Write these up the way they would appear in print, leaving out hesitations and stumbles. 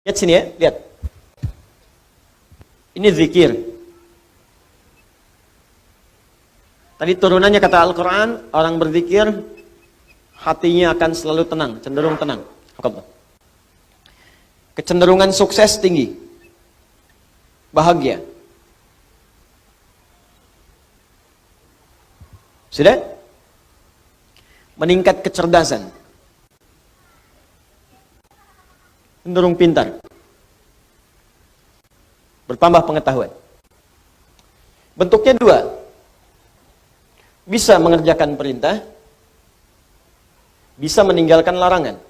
Lihat sini ya, lihat. Ini zikir. Tadi turunannya kata Al-Quran, orang berzikir, hatinya akan selalu tenang, cenderung tenang. Kecenderungan sukses tinggi. Bahagia. Sudah? Meningkat kecerdasan. Cenderung pintar. Bertambah pengetahuan. Bentuknya dua. Bisa mengerjakan perintah, bisa meninggalkan larangan.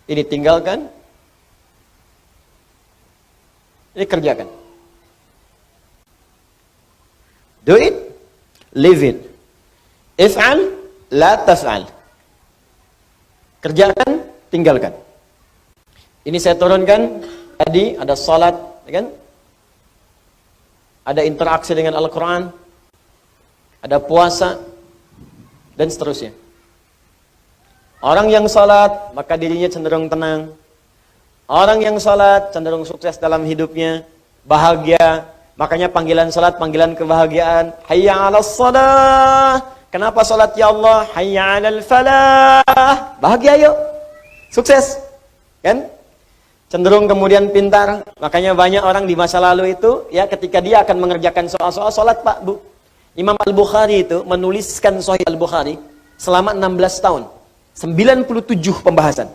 Ini tinggalkan, ini kerjakan. Do it, live it. If'al, la taf'al. Kerjakan, tinggalkan. Ini saya turunkan, tadi ada salat, kan? Ada interaksi dengan Al-Quran, ada puasa, dan seterusnya. Orang yang salat, maka dirinya cenderung tenang. Orang yang salat, cenderung sukses dalam hidupnya, bahagia. Makanya panggilan salat, panggilan kebahagiaan. Hayya 'alas shalah. Kenapa salat ya Allah? Hayya 'alal falah. Bahagia yuk. Sukses. Kan? Cenderung kemudian pintar. Makanya banyak orang di masa lalu itu, ya ketika dia akan mengerjakan soal-soal salat, Pak, Bu. Imam Al-Bukhari itu menuliskan Sahih Al-Bukhari selama 16 tahun. 97 pembahasan.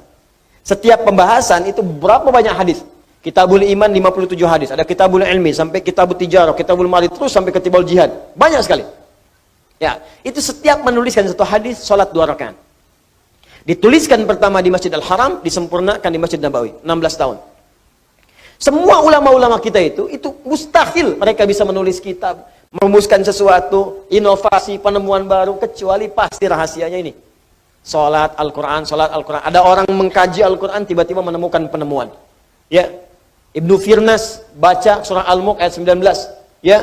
Setiap pembahasan itu berapa banyak hadis? Kitabul Iman 57 hadis, ada Kitabul Ilmi sampai Kitabul Tijarah, Kitabul Mali terus sampai Kitabul Jihad. Banyak sekali. Ya, itu setiap menuliskan satu hadis salat 2 rakaat. Dituliskan pertama di Masjid Al-Haram, disempurnakan di Masjid Nabawi, 16 tahun. Semua ulama-ulama kita itu mustahil mereka bisa menulis kitab, merumuskan sesuatu, inovasi, penemuan baru, kecuali pasti rahasianya ini. Salat Al-Quran, salat Al-Quran. Ada orang mengkaji Al-Quran, tiba-tiba menemukan penemuan. Ya, Ibnu Firnas baca surah Al-Mulk ayat 19. Ya,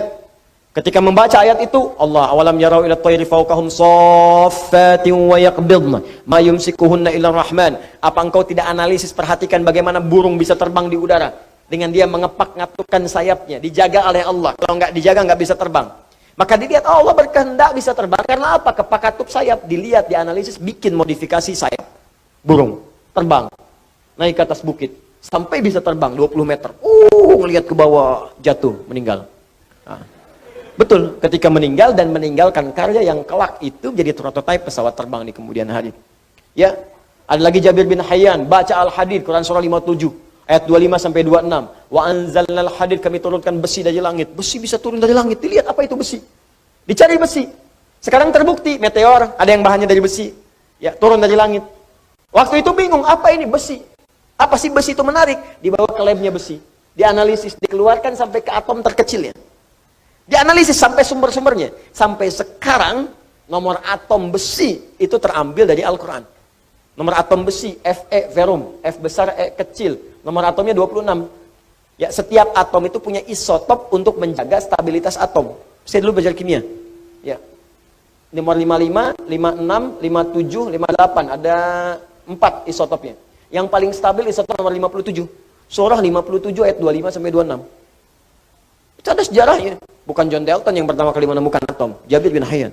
ketika membaca ayat itu, Allah awalam yarau ila tayri fawqahum saffatin wa yaqbidna ma yumsikuhunna illa rahman. Apa engkau tidak analisis, perhatikan bagaimana burung bisa terbang di udara dengan dia mengepak-ngatukan sayapnya, dijaga oleh Allah. Kalau nggak dijaga nggak bisa terbang. Maka dilihat, oh Allah berkehendak bisa terbang. Karena apa? Kepakatup sayap. Dilihat, dianalisis, bikin modifikasi sayap. Burung, terbang. Naik ke atas bukit. Sampai bisa terbang 20 meter. Ngelihat ke bawah, jatuh, meninggal. Nah, betul, ketika meninggal dan meninggalkan karya yang kelak itu jadi prototipe pesawat terbang di kemudian hari. Ya, ada lagi Jabir bin Hayyan, baca Al-Hadid, Quran surah 57. Ayat 25 sampai 26. Wa anzalnal hadid, kami turunkan besi dari langit. Besi bisa turun dari langit. Dilihat apa itu besi. Dicari besi. Sekarang terbukti meteor ada yang bahannya dari besi. Ya, turun dari langit. Waktu itu bingung, apa ini besi? Apa sih besi itu menarik? Dibawa ke labnya besi. Dianalisis, dikeluarkan sampai ke atom terkecilnya. Dianalisis sampai sumber-sumbernya. Sampai sekarang nomor atom besi itu terambil dari Al-Quran. Nomor atom besi Fe verum, F besar E kecil. Nomor atomnya 26. Ya, setiap atom itu punya isotop untuk menjaga stabilitas atom. Saya dulu belajar kimia. Ya. Nomor 55, 56, 57, 58. Ada 4 isotopnya. Yang paling stabil isotop nomor 57. Surah 57 ayat 25 sampai 26. Itu ada sejarahnya. Bukan John Dalton yang pertama kali menemukan atom. Jabir bin Hayyan.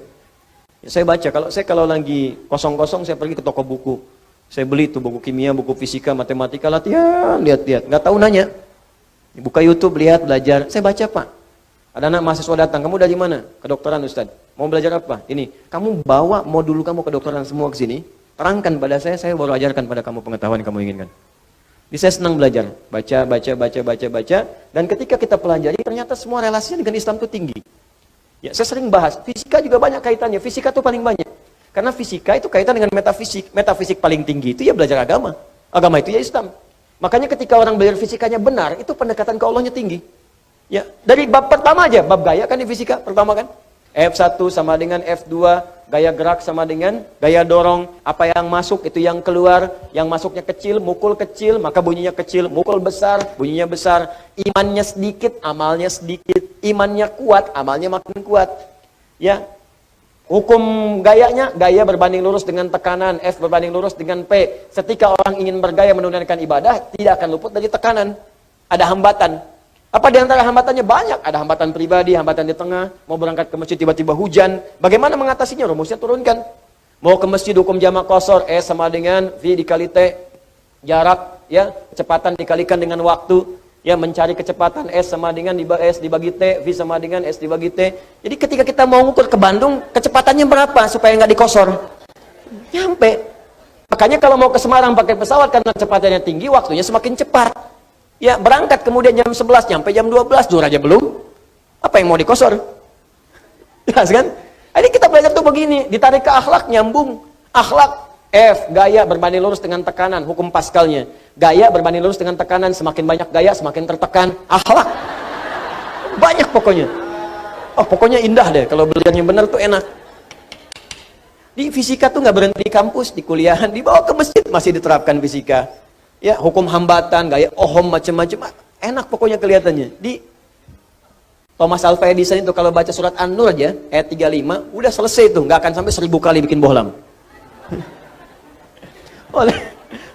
Ya, saya baca, kalau lagi kosong-kosong saya pergi ke toko buku. Saya beli itu buku kimia, buku fisika, matematika, latihan, lihat-lihat. Nggak tahu nanya. Buka YouTube, lihat, belajar. Saya baca, Pak. Ada anak mahasiswa datang, kamu dari mana? Kedokteran, Ustaz. Mau belajar apa? Ini, kamu bawa modul kamu kedokteran semua ke sini. Terangkan pada saya baru ajarkan pada kamu pengetahuan yang kamu inginkan. Jadi saya senang belajar. Baca. Dan ketika kita pelajari, ternyata semua relasinya dengan Islam itu tinggi. Ya, saya sering bahas, fisika juga banyak kaitannya. Fisika itu paling banyak. Karena fisika itu kaitan dengan metafisik. Metafisik paling tinggi itu ya belajar agama. Agama itu ya Islam. Makanya ketika orang belajar fisikanya benar, itu pendekatan ke Allahnya tinggi. Ya, dari bab pertama aja, bab gaya kan di fisika pertama kan. F1 sama dengan F2, gaya gerak sama dengan gaya dorong. Apa yang masuk itu yang keluar. Yang masuknya kecil, mukul kecil, maka bunyinya kecil. Mukul besar, bunyinya besar. Imannya sedikit, amalnya sedikit. Imannya kuat, amalnya makin kuat. Ya. Hukum gayanya, gaya berbanding lurus dengan tekanan, F berbanding lurus dengan P. Ketika orang ingin bergaya menunaikan ibadah, tidak akan luput dari tekanan. Ada hambatan. Apa di antara hambatannya? Banyak. Ada hambatan pribadi, hambatan di tengah. Mau berangkat ke masjid tiba-tiba hujan. Bagaimana mengatasinya? Rumusnya turunkan. Mau ke masjid hukum jamak qashar, S sama dengan V dikali T. Jarak, ya, kecepatan dikalikan dengan waktu. Ya, mencari kecepatan S sama dengan S dibagi T, V sama dengan S dibagi T. Jadi ketika kita mau ngukur ke Bandung, kecepatannya berapa supaya nggak dikosor? Nyampe. Makanya kalau mau ke Semarang pakai pesawat karena kecepatannya tinggi, waktunya semakin cepat. Ya, berangkat kemudian jam 11, nyampe jam 12, zuhur aja belum. Apa yang mau dikosor? Jelas kan? Jadi kita belajar tuh begini, ditarik ke akhlak, nyambung. Akhlak, F, gaya berbanding lurus dengan tekanan, hukum Pascalnya. Gaya berbanding lurus dengan tekanan, semakin banyak gaya, semakin tertekan. Akhlak. Banyak pokoknya. Oh, pokoknya indah deh, kalau belajarnya benar tuh enak. Di fisika tuh nggak berhenti di kampus, di kuliahan, dibawa ke masjid, masih diterapkan fisika. Ya, hukum hambatan, gaya Ohm, macam-macam. Enak pokoknya kelihatannya. Di Thomas Alva Edison itu kalau baca surat An-Nur aja, ayat 35, udah selesai tuh, nggak akan sampai 1000 kali bikin bohlam. Oleh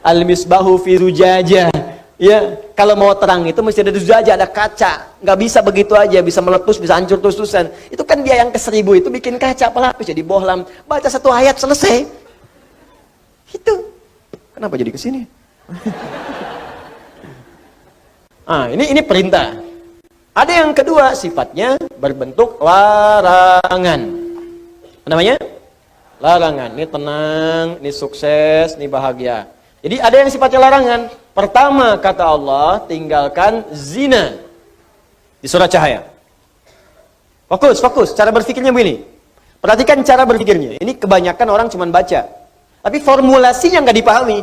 al-misbahu fi zujajah. Ya, kalau mau terang itu mesti ada zujajah, ada kaca. Nggak bisa begitu aja, bisa meletus, bisa hancur terus-terusan. Itu kan dia yang ke-1000 itu bikin kaca pelapis jadi bohlam. Baca satu ayat selesai. Itu. Kenapa jadi ke sini? Ini perintah. Ada yang kedua, sifatnya berbentuk larangan. Apa namanya? Larangan. Ini tenang, ini sukses, ini bahagia. Jadi ada yang sifatnya larangan. Pertama kata Allah, tinggalkan zina. Di surah Cahaya. Fokus. Cara berpikirnya begini. Perhatikan cara berpikirnya. Ini kebanyakan orang cuma baca. Tapi formulasinya nggak dipahami.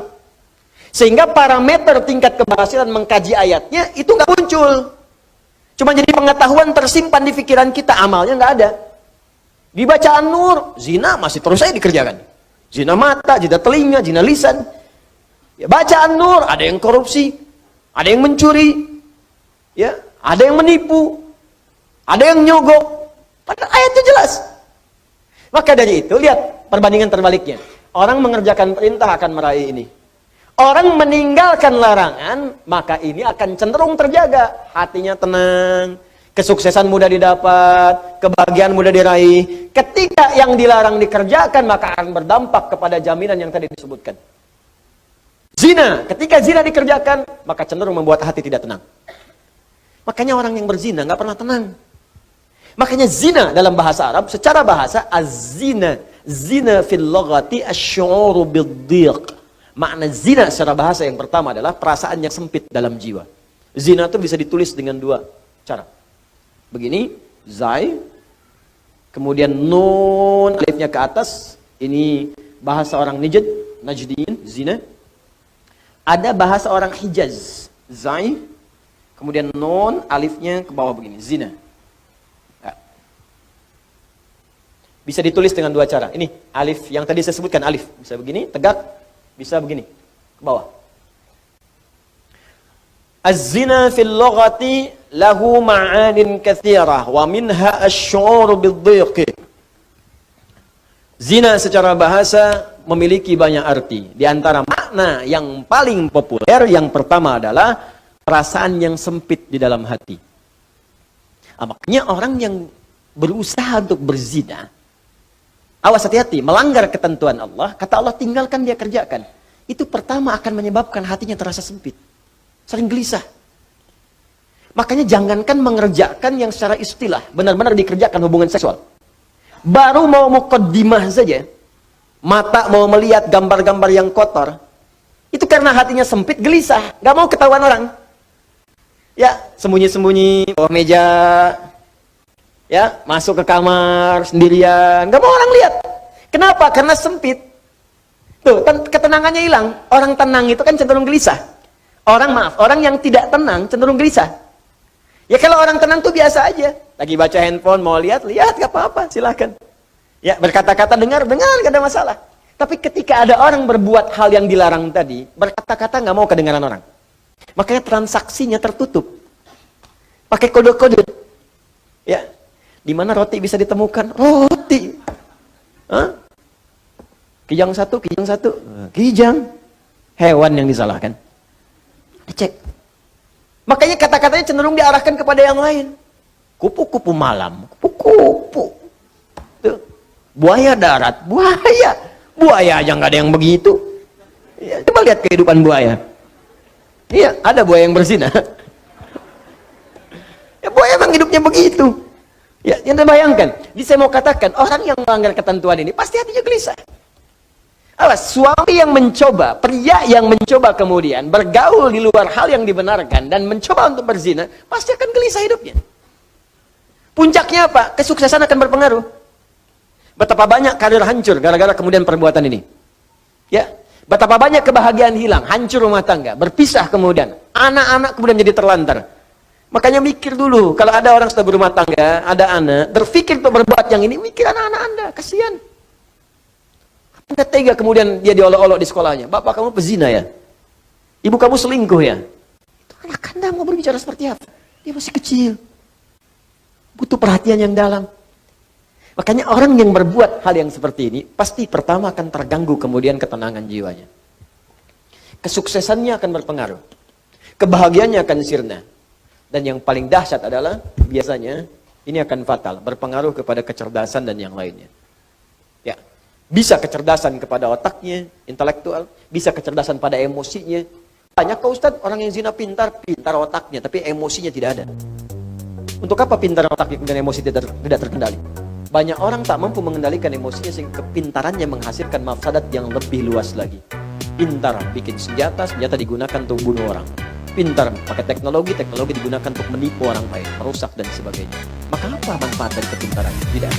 Sehingga parameter tingkat keberhasilan mengkaji ayatnya itu nggak muncul. Cuma jadi pengetahuan tersimpan di pikiran kita, amalnya nggak ada. Di bacaan Nur, zina masih terus saja dikerjakan. Zina mata, zina telinga, zina lisan. Ya, bacaan Nur, ada yang korupsi, ada yang mencuri, ya, ada yang menipu, ada yang nyogok. Padahal ayatnya jelas. Maka dari itu, lihat perbandingan terbaliknya. Orang mengerjakan perintah akan meraih ini. Orang meninggalkan larangan, maka ini akan cenderung terjaga. Hatinya tenang, kesuksesan mudah didapat, kebahagiaan mudah diraih. Ketika yang dilarang dikerjakan, maka akan berdampak kepada jaminan yang tadi disebutkan. Zina, ketika zina dikerjakan, maka cenderung membuat hati tidak tenang. Makanya orang yang berzina nggak pernah tenang. Makanya zina dalam bahasa Arab, secara bahasa, az-zina. Zina fil lughati asy-syu'uru bid-dhiq. Makna zina secara bahasa yang pertama adalah perasaan yang sempit dalam jiwa. Zina itu bisa ditulis dengan dua cara. Begini, zai, kemudian nun, alifnya ke atas. Ini bahasa orang Najdiyin, zina. Ada bahasa orang Hijaz, zai, kemudian nun, alifnya ke bawah begini, zina. Ya. Bisa ditulis dengan dua cara. Ini alif yang tadi saya sebutkan, alif. Bisa begini, tegak. Bisa begini, ke bawah. Az-zina fil lughati lahu ma'anin katsirah wa minha asy-syu'ur bid-dhiq. Zina secara bahasa memiliki banyak arti. Di antara makna yang paling populer, yang pertama adalah perasaan yang sempit di dalam hati. Makanya orang yang berusaha untuk berzina, awas hati-hati, melanggar ketentuan Allah, kata Allah tinggalkan dia kerjakan. Itu pertama akan menyebabkan hatinya terasa sempit. Sering gelisah. Makanya jangankan mengerjakan yang secara istilah, benar-benar dikerjakan hubungan seksual. Baru mau muqaddimah saja, mata mau melihat gambar-gambar yang kotor, itu karena hatinya sempit, gelisah, gak mau ketahuan orang. Ya, sembunyi-sembunyi, bawah meja, ya, masuk ke kamar sendirian, gak mau orang lihat. Kenapa? Karena sempit. Tuh, ketenangannya hilang. Orang tenang itu kan cenderung gelisah. Orang yang tidak tenang cenderung gelisah. Ya kalau orang tenang tuh biasa aja. Lagi baca handphone, mau lihat, gak apa-apa, silakan. Ya, berkata-kata, dengar, gak ada masalah. Tapi ketika ada orang berbuat hal yang dilarang tadi, berkata-kata gak mau kedengaran orang. Makanya transaksinya tertutup. Pakai kode-kode. Ya, di mana roti bisa ditemukan? Roti. Hah? Kijang satu. Kijang. Hewan yang disalahkan. Dicek. Makanya kata-katanya cenderung diarahkan kepada yang lain. Kupu-kupu malam. Kupu-kupu. Tuh. Buaya darat. Buaya. Buaya aja nggak ada yang begitu. Ya, coba lihat kehidupan buaya. Iya, ada buaya yang berzina. Ya, buaya memang hidupnya begitu. Ya, yang bayangkan. Jadi saya mau katakan, orang yang melanggar ketentuan ini pasti hatinya gelisah. Awas, suami yang mencoba, pria yang mencoba kemudian bergaul di luar hal yang dibenarkan dan mencoba untuk berzina, pasti akan gelisah hidupnya. Puncaknya apa? Kesuksesan akan berpengaruh. Betapa banyak karir hancur gara-gara kemudian perbuatan ini. Ya, betapa banyak kebahagiaan hilang, hancur rumah tangga, berpisah kemudian, anak-anak kemudian jadi terlantar. Makanya mikir dulu, kalau ada orang sudah berumah tangga, ada anak, berpikir untuk berbuat yang ini, mikir anak-anak Anda, kasihan. Anda tega kemudian dia diolok-olok di sekolahnya, bapak kamu pezina ya? Ibu kamu selingkuh ya? Itu anak Anda mau berbicara seperti apa? Dia masih kecil. Butuh perhatian yang dalam. Makanya orang yang berbuat hal yang seperti ini, pasti pertama akan terganggu kemudian ketenangan jiwanya. Kesuksesannya akan berpengaruh. Kebahagiaannya akan sirna. Dan yang paling dahsyat adalah, biasanya, ini akan fatal. Berpengaruh kepada kecerdasan dan yang lainnya. Ya, bisa kecerdasan kepada otaknya, intelektual. Bisa kecerdasan pada emosinya. Banyak kok Ustaz, orang yang zina pintar otaknya, tapi emosinya tidak ada. Untuk apa pintar otaknya dan emosi tidak terkendali? Banyak orang tak mampu mengendalikan emosinya sehingga kepintarannya menghasilkan mafsadat yang lebih luas lagi. Pintar bikin senjata digunakan untuk bunuh orang. Pintar pakai teknologi digunakan untuk menipu orang lain, merusak dan sebagainya. Maka apa manfaat dari kepintaran? Tidak.